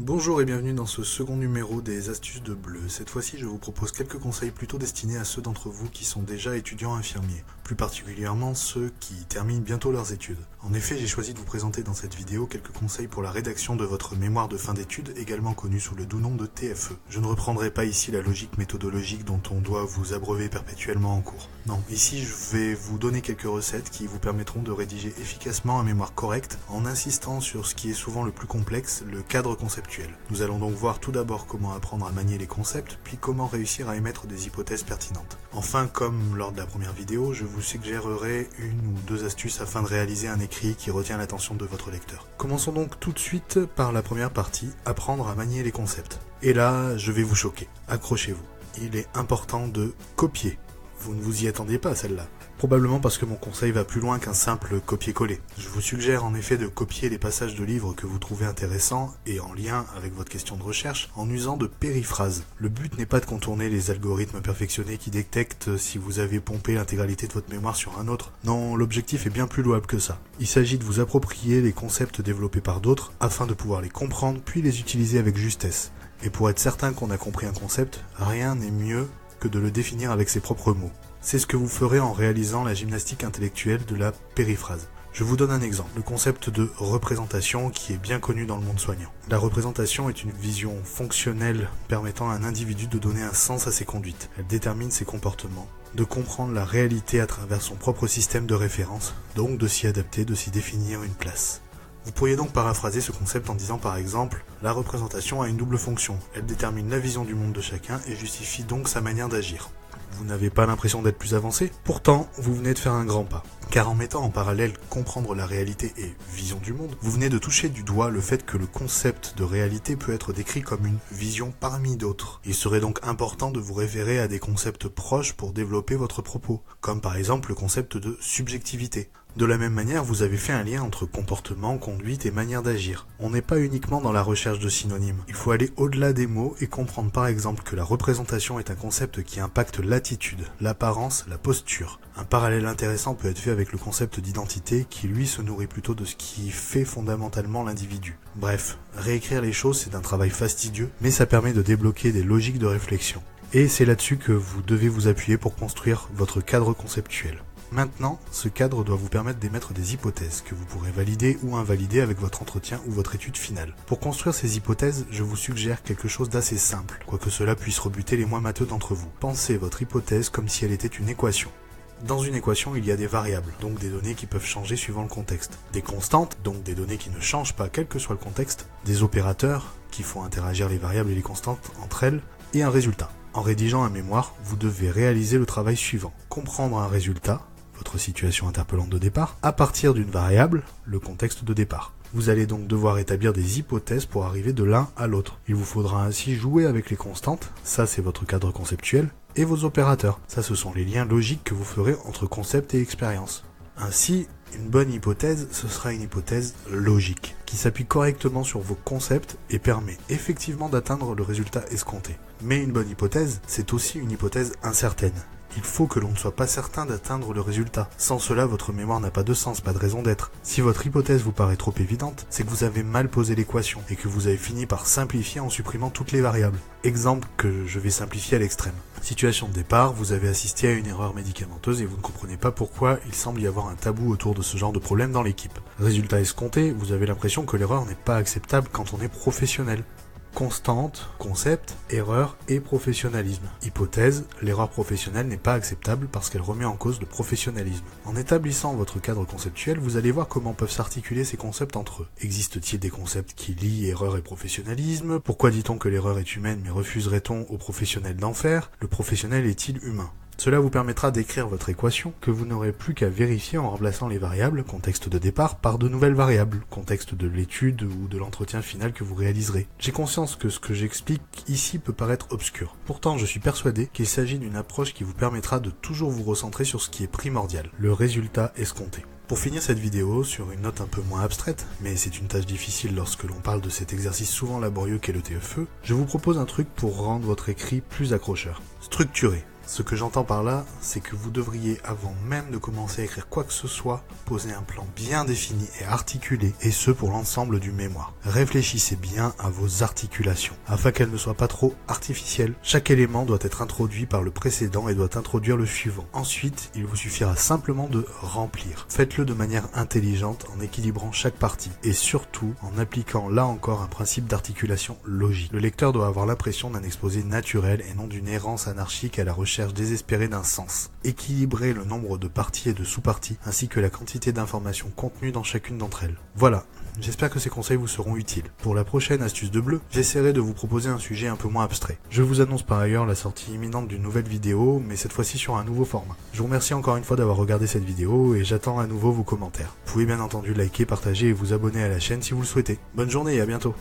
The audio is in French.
Bonjour et bienvenue dans ce second numéro des Astuces de Bleu. Cette fois-ci, je vous propose quelques conseils plutôt destinés à ceux d'entre vous qui sont déjà étudiants infirmiers, plus particulièrement ceux qui terminent bientôt leurs études. En effet, j'ai choisi de vous présenter dans cette vidéo quelques conseils pour la rédaction de votre mémoire de fin d'études, également connue sous le doux nom de TFE. Je ne reprendrai pas ici la logique méthodologique dont on doit vous abreuver perpétuellement en cours. Non, ici je vais vous donner quelques recettes qui vous permettront de rédiger efficacement un mémoire correct en insistant sur ce qui est souvent le plus complexe, le cadre conceptuel. Nous allons donc voir tout d'abord comment apprendre à manier les concepts, puis comment réussir à émettre des hypothèses pertinentes. Enfin, comme lors de la première vidéo, je vous suggérerai une ou deux astuces afin de réaliser un écrit qui retient l'attention de votre lecteur. Commençons donc tout de suite par la première partie, apprendre à manier les concepts. Et là, je vais vous choquer. Accrochez-vous. Il est important de copier. Vous ne vous y attendiez pas à celle-là. Probablement parce que mon conseil va plus loin qu'un simple copier-coller. Je vous suggère en effet de copier les passages de livres que vous trouvez intéressants et en lien avec votre question de recherche en usant de périphrases. Le but n'est pas de contourner les algorithmes perfectionnés qui détectent si vous avez pompé l'intégralité de votre mémoire sur un autre. Non, l'objectif est bien plus louable que ça. Il s'agit de vous approprier les concepts développés par d'autres afin de pouvoir les comprendre puis les utiliser avec justesse. Et pour être certain qu'on a compris un concept, rien n'est mieux que de le définir avec ses propres mots. C'est ce que vous ferez en réalisant la gymnastique intellectuelle de la périphrase. Je vous donne un exemple, le concept de représentation qui est bien connu dans le monde soignant. La représentation est une vision fonctionnelle permettant à un individu de donner un sens à ses conduites. Elle détermine ses comportements, de comprendre la réalité à travers son propre système de référence, donc de s'y adapter, de s'y définir une place. Vous pourriez donc paraphraser ce concept en disant par exemple « La représentation a une double fonction, elle détermine la vision du monde de chacun et justifie donc sa manière d'agir ». Vous n'avez pas l'impression d'être plus avancé? Pourtant, vous venez de faire un grand pas. Car en mettant en parallèle comprendre la réalité et vision du monde, vous venez de toucher du doigt le fait que le concept de réalité peut être décrit comme une vision parmi d'autres. Il serait donc important de vous référer à des concepts proches pour développer votre propos, comme par exemple le concept de subjectivité. De la même manière, vous avez fait un lien entre comportement, conduite et manière d'agir. On n'est pas uniquement dans la recherche de synonymes. Il faut aller au-delà des mots et comprendre par exemple que la représentation est un concept qui impacte l'attitude, l'apparence, la posture. Un parallèle intéressant peut être fait avec le concept d'identité qui lui se nourrit plutôt de ce qui fait fondamentalement l'individu. Bref, réécrire les choses c'est un travail fastidieux, mais ça permet de débloquer des logiques de réflexion. Et c'est là-dessus que vous devez vous appuyer pour construire votre cadre conceptuel. Maintenant, ce cadre doit vous permettre d'émettre des hypothèses que vous pourrez valider ou invalider avec votre entretien ou votre étude finale. Pour construire ces hypothèses, je vous suggère quelque chose d'assez simple, quoique cela puisse rebuter les moins matheux d'entre vous. Pensez votre hypothèse comme si elle était une équation. Dans une équation, il y a des variables, donc des données qui peuvent changer suivant le contexte. Des constantes, donc des données qui ne changent pas quel que soit le contexte. Des opérateurs, qui font interagir les variables et les constantes entre elles. Et un résultat. En rédigeant un mémoire, vous devez réaliser le travail suivant. Comprendre un résultat, votre situation interpellante de départ, à partir d'une variable, le contexte de départ. Vous allez donc devoir établir des hypothèses pour arriver de l'un à l'autre. Il vous faudra ainsi jouer avec les constantes, ça c'est votre cadre conceptuel, et vos opérateurs, ça ce sont les liens logiques que vous ferez entre concept et expérience. Ainsi, une bonne hypothèse, ce sera une hypothèse logique, qui s'appuie correctement sur vos concepts et permet effectivement d'atteindre le résultat escompté. Mais une bonne hypothèse, c'est aussi une hypothèse incertaine. Il faut que l'on ne soit pas certain d'atteindre le résultat. Sans cela, votre mémoire n'a pas de sens, pas de raison d'être. Si votre hypothèse vous paraît trop évidente, c'est que vous avez mal posé l'équation et que vous avez fini par simplifier en supprimant toutes les variables. Exemple que je vais simplifier à l'extrême. Situation de départ, vous avez assisté à une erreur médicamenteuse et vous ne comprenez pas pourquoi il semble y avoir un tabou autour de ce genre de problème dans l'équipe. Résultat escompté, vous avez l'impression que l'erreur n'est pas acceptable quand on est professionnel. Constante, concept, erreur et professionnalisme. Hypothèse, l'erreur professionnelle n'est pas acceptable parce qu'elle remet en cause le professionnalisme. En établissant votre cadre conceptuel, vous allez voir comment peuvent s'articuler ces concepts entre eux. Existe-t-il des concepts qui lient erreur et professionnalisme? Pourquoi dit-on que l'erreur est humaine mais refuserait-on au professionnel d'en faire? Le professionnel est-il humain? Cela vous permettra d'écrire votre équation que vous n'aurez plus qu'à vérifier en remplaçant les variables, contexte de départ, par de nouvelles variables, contexte de l'étude ou de l'entretien final que vous réaliserez. J'ai conscience que ce que j'explique ici peut paraître obscur. Pourtant, je suis persuadé qu'il s'agit d'une approche qui vous permettra de toujours vous recentrer sur ce qui est primordial, le résultat escompté. Pour finir cette vidéo sur une note un peu moins abstraite, mais c'est une tâche difficile lorsque l'on parle de cet exercice souvent laborieux qu'est le TFE, je vous propose un truc pour rendre votre écrit plus accrocheur. Structuré. Ce que j'entends par là, c'est que vous devriez, avant même de commencer à écrire quoi que ce soit, poser un plan bien défini et articulé, et ce pour l'ensemble du mémoire. Réfléchissez bien à vos articulations, afin qu'elles ne soient pas trop artificielles. Chaque élément doit être introduit par le précédent et doit introduire le suivant. Ensuite, il vous suffira simplement de remplir. Faites-le de manière intelligente en équilibrant chaque partie, et surtout en appliquant là encore un principe d'articulation logique. Le lecteur doit avoir l'impression d'un exposé naturel et non d'une errance anarchique à la recherche désespérée d'un sens. Équilibrez le nombre de parties et de sous-parties, ainsi que la quantité d'informations contenues dans chacune d'entre elles. Voilà, j'espère que ces conseils vous seront utiles. Pour la prochaine astuce de bleu, j'essaierai de vous proposer un sujet un peu moins abstrait. Je vous annonce par ailleurs la sortie imminente d'une nouvelle vidéo, mais cette fois-ci sur un nouveau format. Je vous remercie encore une fois d'avoir regardé cette vidéo et j'attends à nouveau vos commentaires. Vous pouvez bien entendu liker, partager et vous abonner à la chaîne si vous le souhaitez. Bonne journée et à bientôt.